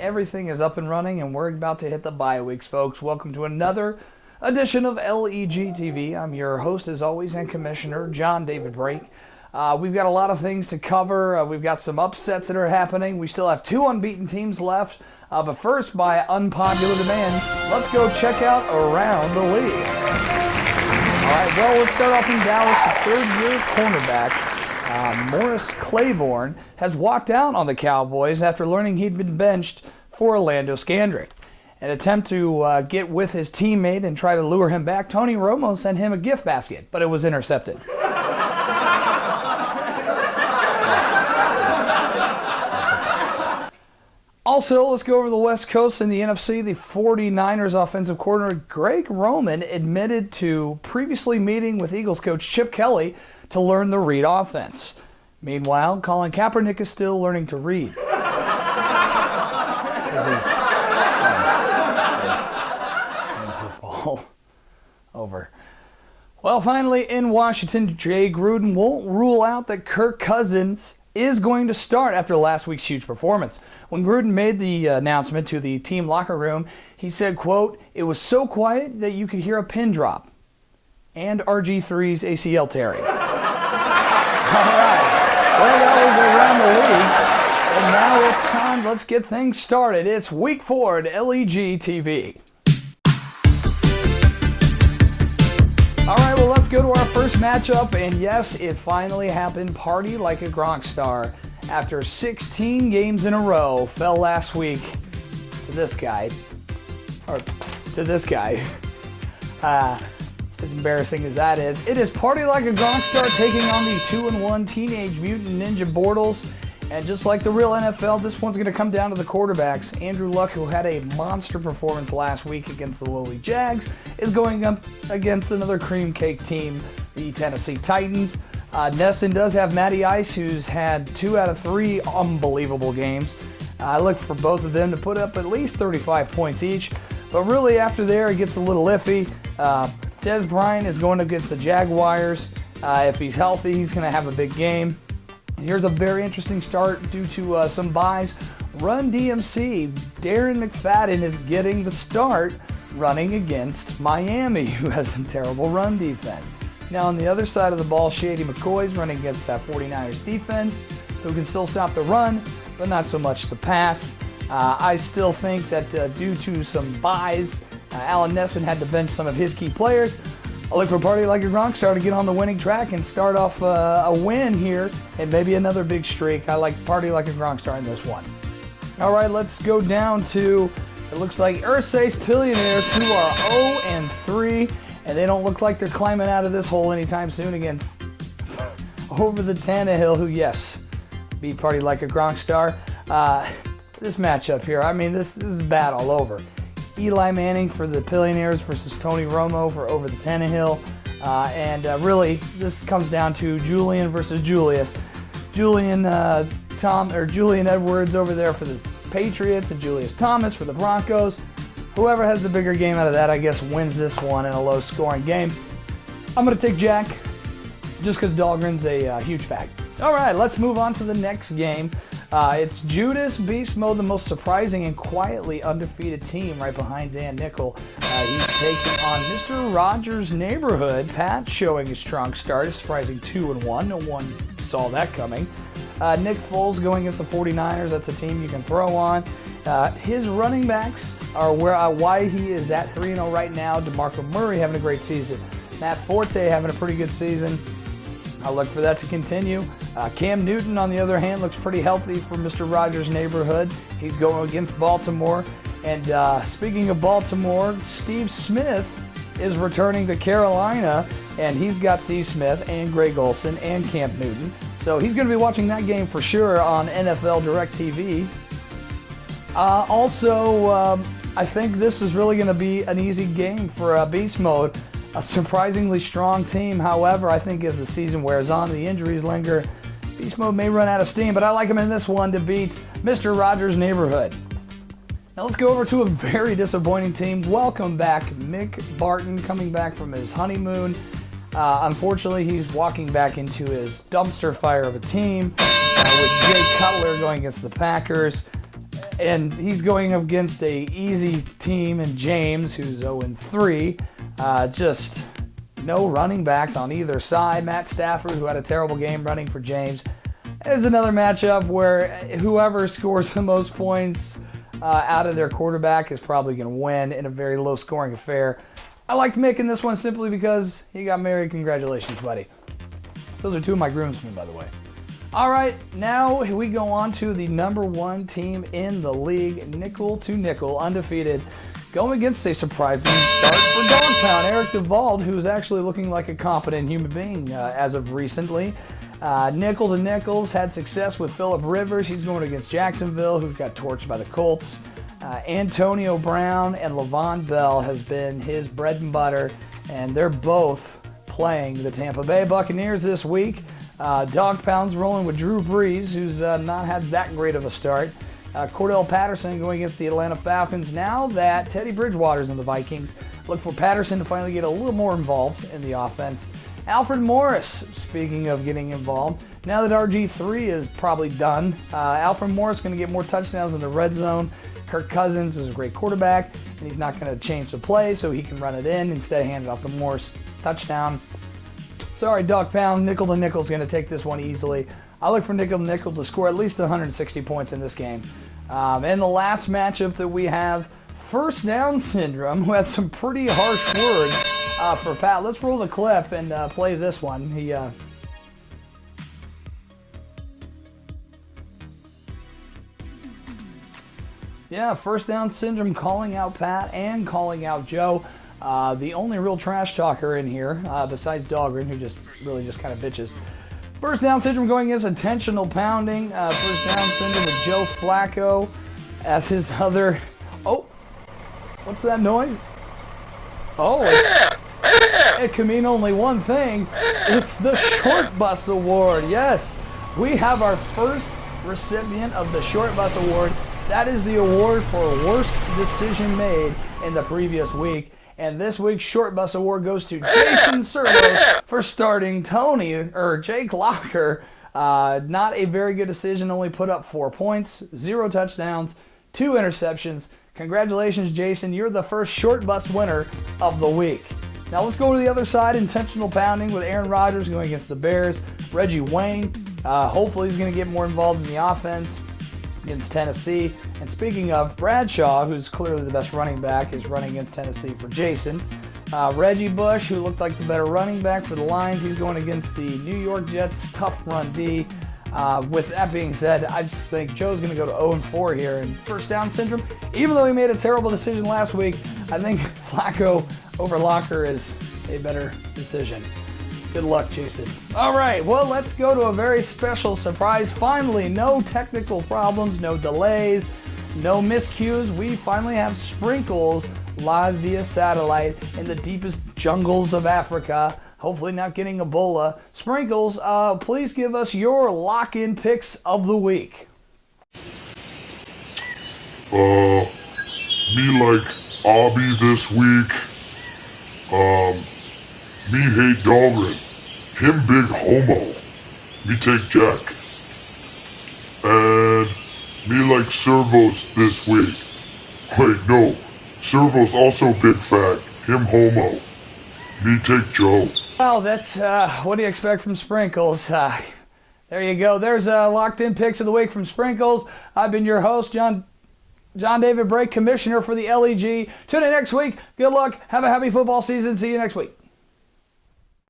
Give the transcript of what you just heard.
everything is up and running, and we're about to hit the bye weeks, folks. Welcome to another edition of LEG TV. I'm your host, as always, and commissioner, John David Brake. We've got a lot of things to cover. We've got some upsets that are happening. We still have 2 unbeaten teams left. But first, by unpopular demand, let's go check out around the league. All right, well, let's start off in Dallas. Third-year cornerback Morris Claiborne has walked out on the Cowboys after learning he'd been benched for Orlando Scandrick. An attempt to get with his teammate and try to lure him back, Tony Romo sent him a gift basket, but it was intercepted. Also, let's go over the West Coast in the NFC. The 49ers offensive coordinator Greg Roman admitted to previously meeting with Eagles coach Chip Kelly to learn the read offense. Meanwhile, Colin Kaepernick is still learning to read. Ball over. Well, finally, in Washington, Jay Gruden won't rule out that Kirk Cousins is going to start after last week's huge performance. When Gruden made the announcement to the team locker room, he said, quote, "It was so quiet that you could hear a pin drop." And RG3's ACL tearing. All right. Well, that was around the league. And now it's time. Let's get things started. It's week 4 at LEG TV. All right, well, let's go to our first matchup. And yes, it finally happened. Party like a Gronk star. After 16 games in a row, fell last week to this guy. As embarrassing as that is, it is Party like a Gronk star taking on the 2-1 Teenage Mutant Ninja Bortles. And just like the real NFL, this one's going to come down to the quarterbacks. Andrew Luck, who had a monster performance last week against the lowly Jags, is going up against another cream cake team, the Tennessee Titans. Nesson does have Matty Ice, who's had 2 out of 3 unbelievable games. I look for both of them to put up at least 35 points each. But really, after there, it gets a little iffy. Dez Bryant is going against the Jaguars. If he's healthy, he's going to have a big game. Here's a very interesting start due to some buys. Run DMC, Darren McFadden is getting the start running against Miami, who has some terrible run defense. Now on the other side of the ball, Shady McCoy's running against that 49ers defense, who can still stop the run, but not so much the pass. I still think that due to some buys, Alan Nesson had to bench some of his key players. I look for Party like a Gronk star to get on the winning track and start off a win here and maybe another big streak. I like Party like a Gronk star in this one. All right, let's go down to, it looks like Ursace Billionaires, who are 0-3, and they don't look like they're climbing out of this hole anytime soon against Over the Tannehill, who, yes, beat Party like a Gronk star. This matchup here, I mean, this is bad all over. Eli Manning for the Billionaires versus Tony Romo for Over the Tannehill. Really, this comes down to Julian versus Julius. Julian Edwards over there for the Patriots and Julius Thomas for the Broncos. Whoever has the bigger game out of that, I guess, wins this one in a low-scoring game. I'm going to take Jack just because Dahlgren's a huge fact. All right, let's move on to the next game. It's Judas Beast Mode, the most surprising and quietly undefeated team right behind Dan Nickel. He's taking on Mr. Rogers' Neighborhood. Pat showing a strong start, a surprising 2-1. No one saw that coming. Nick Foles going against the 49ers. That's a team you can throw on. His running backs are why he is at 3-0 right now. DeMarco Murray having a great season. Matt Forte having a pretty good season. I'll look for that to continue. Cam Newton, on the other hand, looks pretty healthy for Mr. Rogers' Neighborhood. He's going against Baltimore. And speaking of Baltimore, Steve Smith is returning to Carolina, and he's got Steve Smith and Greg Olsen and Cam Newton. So he's going to be watching that game for sure on NFL DirecTV. I think this is really going to be an easy game for Beast Mode. A surprisingly strong team, however, I think as the season wears on, the injuries linger, Beast Mode may run out of steam, but I like him in this one to beat Mr. Rogers' Neighborhood. Now let's go over to a very disappointing team. Welcome back, Mick Barton, coming back from his honeymoon. Unfortunately, he's walking back into his dumpster fire of a team with Jay Cutler going against the Packers. And he's going up against a easy team in James, who's 0-3. Just no running backs on either side. Matt Stafford, who had a terrible game running for James, is another matchup where whoever scores the most points out of their quarterback is probably going to win in a very low-scoring affair. I liked Mick in this one simply because he got married. Congratulations, buddy. Those are two of my groomsmen, by the way. All right, now we go on to the number one team in the league, nickel to nickel, undefeated, going against a surprising start for Dog Pound. Eric Duvall, who's actually looking like a competent human being as of recently. Nickel to nickels, had success with Phillip Rivers. He's going against Jacksonville, who got torched by the Colts. Antonio Brown and Le'Veon Bell has been his bread and butter, and they're both playing the Tampa Bay Buccaneers this week. Dog Pound's rolling with Drew Brees, who's not had that great of a start. Cordell Patterson going against the Atlanta Falcons. Now that Teddy Bridgewater's in the Vikings, look for Patterson to finally get a little more involved in the offense. Alfred Morris, speaking of getting involved, now that RG3 is probably done, Alfred Morris is going to get more touchdowns in the red zone. Kirk Cousins is a great quarterback, and he's not going to change the play, so he can run it in instead of hand it off to Morris. Touchdown. Sorry, Dog Pound. Nickel to nickel is going to take this one easily. I look for nickel to nickel to score at least 160 points in this game. And the last matchup that we have, First Down Syndrome, who had some pretty harsh words for Pat. Let's roll the clip and play this one. First Down Syndrome calling out Pat and calling out Joe. The only real trash talker in here, besides Dahlgren, who just kind of bitches. First Down Syndrome going against Intentional Pounding. First Down Syndrome with Joe Flacco as his other... Oh, what's that noise? Oh, it can mean only one thing. It's the Short Bus Award. Yes, we have our first recipient of the Short Bus Award. That is the award for worst decision made in the previous week. And this week's Short Bus Award goes to Jason Servos for starting Jake Locker. Not a very good decision, only put up 4 points, 0 touchdowns, 2 interceptions. Congratulations, Jason. You're the first Short Bus winner of the week. Now let's go to the other side, Intentional Pounding with Aaron Rodgers going against the Bears. Reggie Wayne, hopefully he's going to get more involved in the offense against Tennessee. And speaking of, Bradshaw, who's clearly the best running back, is running against Tennessee for Jason. Reggie Bush, who looked like the better running back for the Lions, he's going against the New York Jets' tough run D. With that being said, I just think Joe's going to go to 0-4 here in First Down Syndrome. Even though he made a terrible decision last week, I think Flacco over Locker is a better decision. Good luck, Jason. All right, well, let's go to a very special surprise. Finally, no technical problems, no delays, no miscues. We finally have Sprinkles live via satellite in the deepest jungles of Africa. Hopefully not getting Ebola. Sprinkles, please give us your lock-in picks of the week. Me like Abby this week. Me hate Dahlgren. Him big homo. Me take Jack. And me like Servos this week. Wait, no. Servos also big fat. Him homo. Me take Joe. Well, that's, what do you expect from Sprinkles? There you go. There's locked in picks of the week from Sprinkles. I've been your host, John David Brake, commissioner for the LEG. Tune in next week. Good luck. Have a happy football season. See you next week.